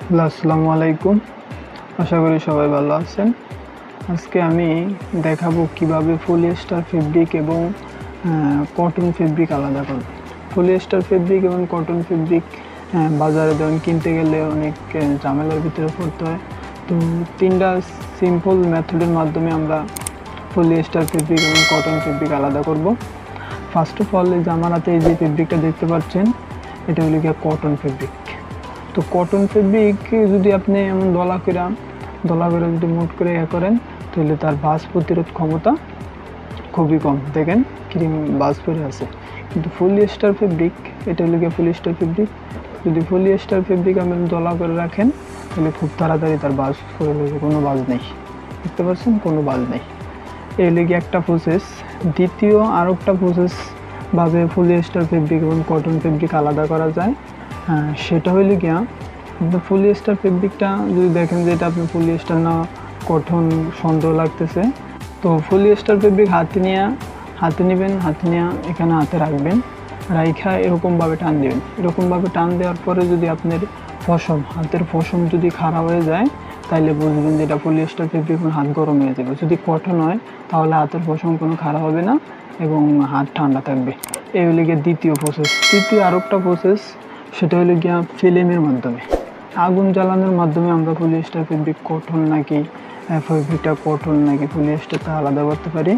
Hello, আসসালামু আলাইকুম। আশা করি সবাই ভালো আছেন। আজকে আমি দেখাবো কিভাবে পলিয়েস্টার ফেব্রিক এবং কটন ফেব্রিক আলাদা করব। পলিয়েস্টার ফেব্রিক এবং কটন ফেব্রিক বাজারে ধরুন কিনতে গেলে অনেক ঝামেলার ভিতরে পড়তে হয়। তো তিনটা সিম্পল মেথডের মাধ্যমে আমরা পলিয়েস্টার ফেব্রিক এবং কটন ফেব্রিক আলাদা করব। ফার্স্ট অফ অল, আমার হাতে এই যে ফেব্রিকটা দেখতে পাচ্ছেন, এটা হলো গিয়ে কটন ফেব্রিক। তো কটন ফেব্রিক যদি আপনি এমন দলা করে যদি মোট করে করেন, তাহলে তার বাজ প্রতিরোধ ক্ষমতা খুবই কম। দেখেন ক্রিম বাজ পরে আছে। কিন্তু পলিয়েস্টার ফেব্রিক, এটা হলো গিয়ে পলিয়েস্টার ফেব্রিক, যদি পলিয়েস্টার ফেব্রিক আপনি দলা করে রাখেন, তাহলে খুব তাড়াতাড়ি তার বাজ পরে যাবে, কোনো বাজ নেই। দেখতে পাচ্ছেন, কোনো বাজ নেই। এই হলো গিয়ে একটা প্রসেস। দ্বিতীয় আর একটা প্রসেস ভাবে পলিয়েস্টার ফেব্রিক এবং কটন ফেব্রিক আলাদা করা যায়। সেটা হইলে গিয়া আপনি পলিয়েস্টার ফেব্রিকটা যদি দেখেন যে এটা আপনি পলিয়েস্টার না কটন সন্দেহ লাগতেছে, তো পলিয়েস্টার ফেব্রিক হাতে নেবেন, এখানে হাতে রাখবেন, রাইখা এরকমভাবে টান দেবেন। এরকমভাবে টান দেওয়ার পরে যদি আপনার হাতের পশম যদি খারাপ হয়ে যায়, তাইলে বুঝবেন যে এটা পলিয়েস্টার ফেব্রিক, হাত গরম হয়ে যাবে। যদি কটন হয় তাহলে হাতের পশম কোনো খারাপ হবে না এবং হাত ঠান্ডা থাকবে। এই হলে গিয়ে দ্বিতীয় প্রসেস। তৃতীয় আরেকটা প্রসেস, সেটা হলো গিয়া ফিল্মের মাধ্যমে, আগুন জ্বালানোর মাধ্যমে আমরা পলিয়েস্টার ফেব্রিক কটন নাকি ফেব্রিকটা কটন নাকি পলিয়েস্টার তা আলাদা করতে পারি।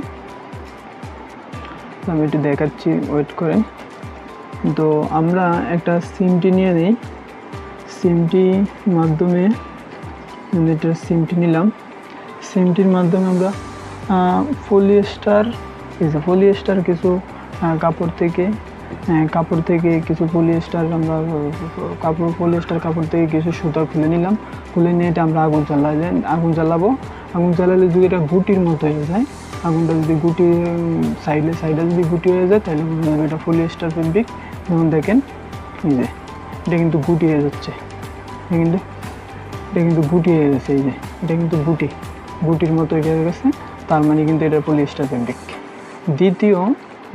আমি একটু দেখাচ্ছি, ওয়েট করেন। তো আমরা একটা সিমটি নিয়ে নিই। সিমটির মাধ্যমে এটা সিমটি নিলাম। সিমটির মাধ্যমে আমরা পলিয়েস্টার কিছু কাপড় থেকে কিছু পলিয়েস্টার আমরা পলিয়েস্টার কাপড় থেকে কিছু সুতা খুলে নিলাম। খুলে নিয়ে এটা আমরা আগুন জ্বালাবো। আগুন জ্বালালে যদি এটা গুটির মতো হয়ে যায়, আগুনটা যদি গুটি সাইডে যদি গুটি হয়ে যায়, তাহলে বুঝতে হবে এটা পলিয়েস্টার ফেব্রিক। যেমন দেখেন, এই যে এটা কিন্তু গুটি হয়ে যাচ্ছে, এটা কিন্তু গুটি হয়ে গেছে। এই যে এটা কিন্তু গুটির মতো হয়ে গেছে, তার মানে কিন্তু এটা পলিয়েস্টার ফেব্রিক। দ্বিতীয়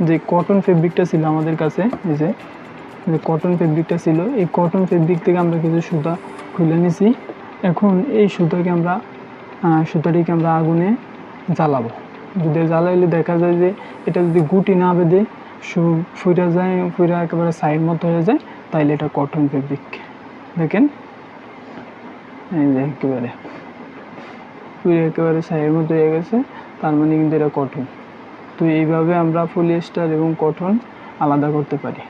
যে কটন ফেব্রিকটা ছিল আমাদের কাছে, এই যে কটন ফেব্রিকটা ছিল, এই কটন ফেব্রিক থেকে আমরা কিছু সুতা খুলে নিছি। এখন এই সুতাটিকে আমরা আগুনে জ্বালাবো। যদি জ্বালাইলে দেখা যায় যে এটা যদি গুটি না বেঁধে ফুইরা একেবারে সাইড মতো হয়ে যায়, তাইলে এটা কটন ফেব্রিক। দেখেন, এই যে একেবারে সাইডের মতো হয়ে গেছে, তার মানে কিন্তু এটা কটন। তো এইভাবে আমরা পলিয়েস্টার এবং কটন আলাদা করতে পারি।